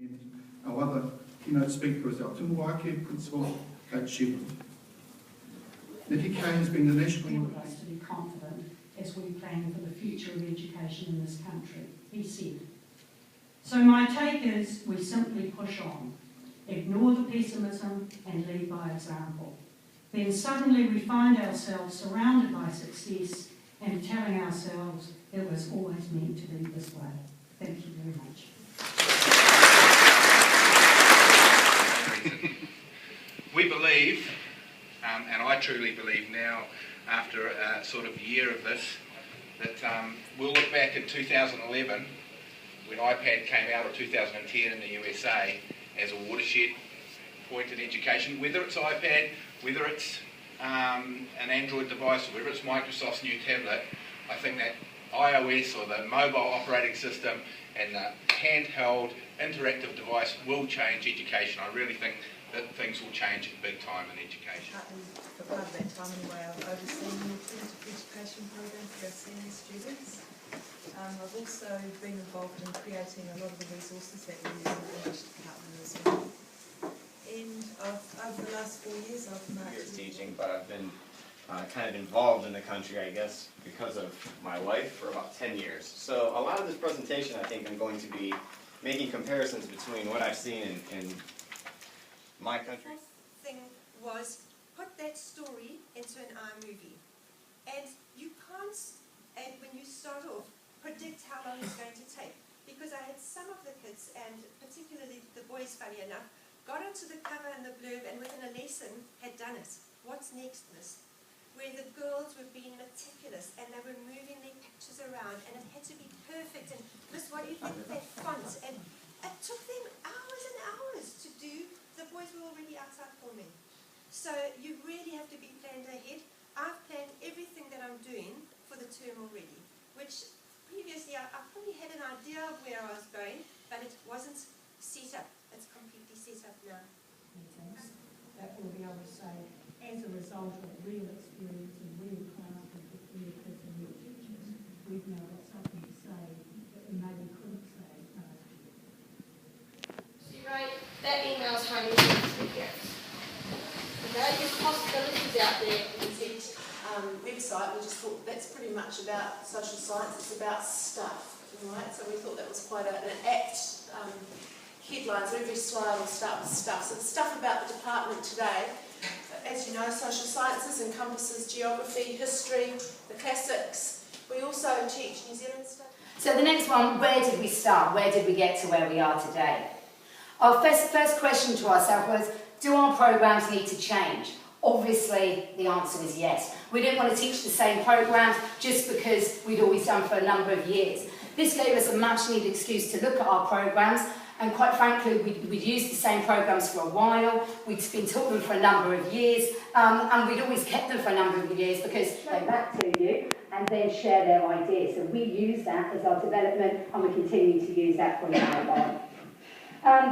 And our other keynote speaker is our Timuake principal at Sheffield. Nikki Kay has been the national... For us to be confident as we plan for the future of education in this country, he said. So my take is we simply push on, ignore the pessimism and lead by example. Then suddenly we find ourselves surrounded by success and telling ourselves it was always meant to be this way. Thank you very much. We believe, and I truly believe now, after a sort of year of this, that we'll look back at 2011, when iPad came out, or 2010 in the USA, as a watershed point in education, whether it's iPad, whether it's an Android device, or whether it's Microsoft's new tablet. I think that iOS, or the mobile operating system, and the handheld interactive device will change education. I really think that things will change big time in education. For part of that time anyway, I've overseen the alternative education program for our senior students. I've also been involved in creating a lot of the resources that we use in the English department as well. And over the last 4 years I've marked teaching, but I've been kind of involved in the country, I guess, because of my wife for about 10 years. So a lot of this presentation, I think I'm going to be making comparisons between what I've seen in my country. The thing was put that story into an iMovie, and you can't, and when you start off, predict how long it's going to take, because I had some of the kids, and particularly the boys, funny enough, got onto the cover and the blurb, and within a lesson had done it. What's next, miss? Where the girls were being meticulous, and they were moving their pictures around, and it had to be perfect, and miss, what do you think of that font? And it took them hours and hours to do. The boys were already outside filming. So you really have to be planned ahead. I've planned everything that I'm doing for the term already, which previously I probably had an idea of where I was going, but it wasn't set up. It's completely set up now. Meetings that will be able to say, as a result of real experience and real classes with real kids and real teachers, we've now got something to say that we maybe couldn't say last year. So you write, that email's home to parents. Okay, there's possibilities out there. website, we just thought that's pretty much about social science. It's about stuff, right? So we thought that was quite an apt headline. So every slide will start with stuff. So the stuff about the department today, as you know, social sciences encompasses geography, history, the classics. We also teach New Zealand stuff. So the next one, where did we start? Where did we get to where we are today? Our first question to ourselves was, do our programs need to change? Obviously, the answer is yes. We didn't want to teach the same programs just because we'd always done for a number of years. This gave us a much-needed excuse to look at our programs, and quite frankly, we'd used the same programs for a while. We'd been taught them for a number of years, and we'd always kept them for a number of years because they go back to you and then share their ideas. So we use that as our development, and we continue to use that from now on.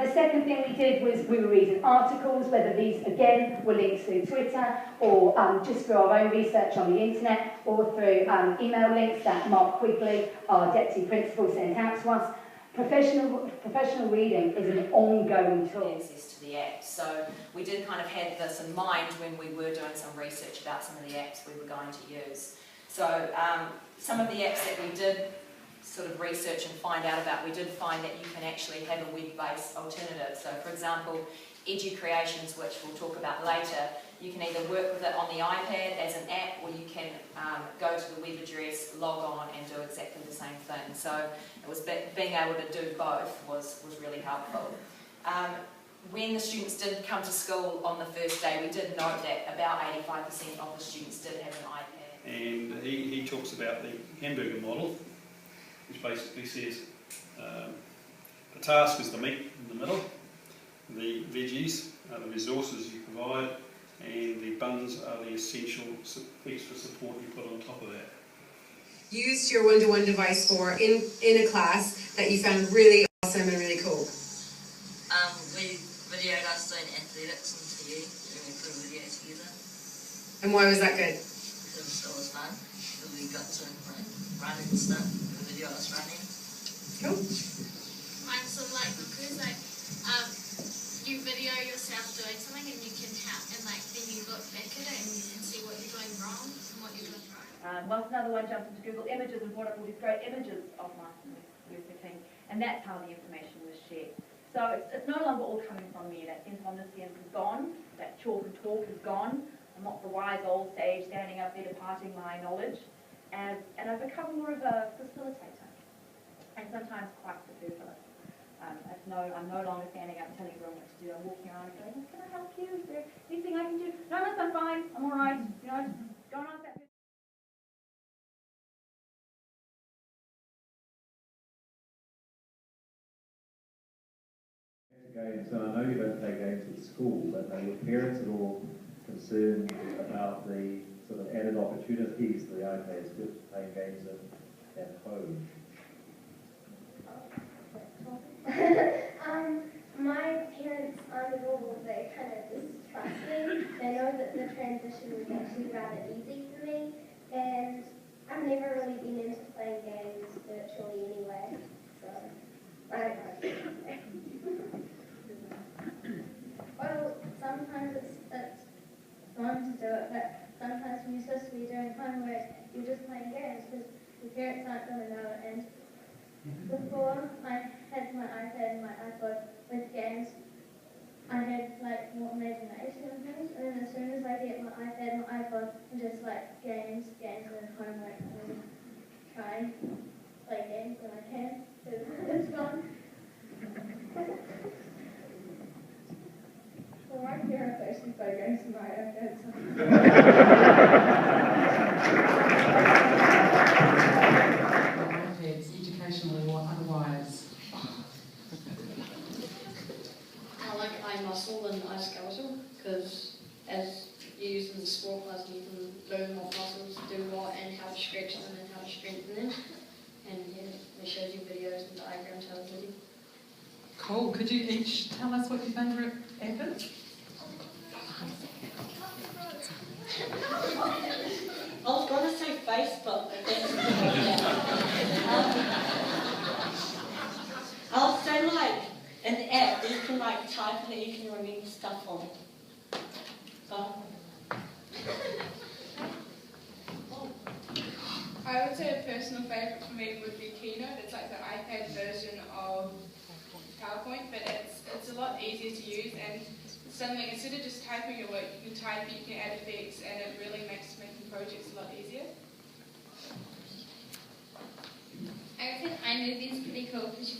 The second thing we did was we were reading articles, whether these, again, were links through Twitter or just through our own research on the internet or through email links that Mark Quigley, our deputy principal, sent out to us. Professional reading is an ongoing tool. Access to the app. So we did kind of have this in mind when we were doing some research about some of the apps we were going to use. So some of the apps that we did sort of research and find out about, we did find that you can actually have a web-based alternative. So for example, EduCreations, which we'll talk about later, you can either work with it on the iPad as an app, or you can go to the web address, log on and do exactly the same thing. So it was being able to do both was really helpful. When the students did come to school on the first day, we did note that about 85% of the students did have an iPad. And he talks about the hamburger model, which basically says the task is the meat in the middle, the veggies are the resources you provide, and the buns are the essential piece for support you put on top of that. Used your one-to-one device for in a class that you found really awesome and really cool? We videoed us doing athletics on TV, and we put a video together. And why was that good? Because it was fun, because we got to run and stuff, and video us running. Cool. Mine's some like, because like you video yourself doing something and you can help, and like then you look back at it and you can see what you're doing wrong and what you're doing right. Once another one jumped into Google Images and brought up all these great images of Martin Luther King, and that's how the information was shared. So it's no longer all coming from me. That sense of omniscience is gone. That chalk and talk is gone. I'm not the wise old sage standing up there departing my knowledge. And I've become more of a facilitator, and sometimes quite superfluous. I'm no longer standing up and telling everyone what to do. I'm walking around and going, can I help you? Is there anything I can do? No, I'm fine. I'm all right. You know, go and ask that person. Games, and I know you don't play games at school, but are your parents at all concerned about the sort of added opportunities the iPads give playing games at home? My parents aren't at all, they kind of just trust me. They know that the transition was actually rather easy for me, and I've never really been into playing games virtually anyway, so I don't know. Well, sometimes it's fun to do it, but sometimes when you're supposed to be doing homework, you're just playing games because your parents aren't going to know it. And before I had my iPad and my iPod with games, I had like more imagination and things, and then as soon as I get my iPad and my iPod, and just like games and homework, and try and play games when I can, because it's fun. Well, my parents actually play games on my iPad, iPads, educational or otherwise. I like iMuscle and iSkeletal because as you use in the sport class, you can learn what muscles do what and how to stretch them and how to strengthen them. And yeah, it shows you videos and diagrams how to do it. Cool. Could you each tell us what your favourite app is? I was going to say Facebook, but that's I'll say like an app that you can like type and that you can remember stuff on. I would say a personal favourite for me would be Keynote. It's like the iPad version of PowerPoint, but it's a lot easier to use, and suddenly instead of just typing your work, you can type, you can add effects, and it really makes making projects a lot easier. I think iMovie is pretty cool because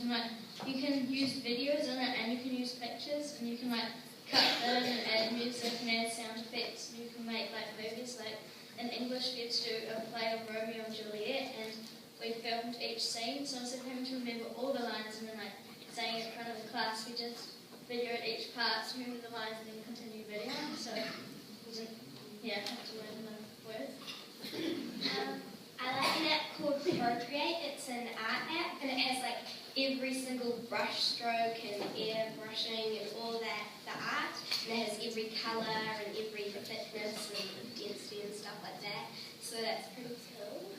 you can use videos in it and you can use pictures and you can like cut in and add music and add sound effects, and you can make like movies. Like in English we had to do a play of Romeo and Juliet, and we filmed each scene, so instead of having to remember all the lines and then like saying it in front of the class, we just videoed each part, remember the lines and then continue videoing, so we didn't have to learn the words. I like an app called Procreate. It's an art app, and it has like every single brush stroke and airbrushing and all that, the art, and it has every colour and every thickness and density and stuff like that, so that's pretty cool.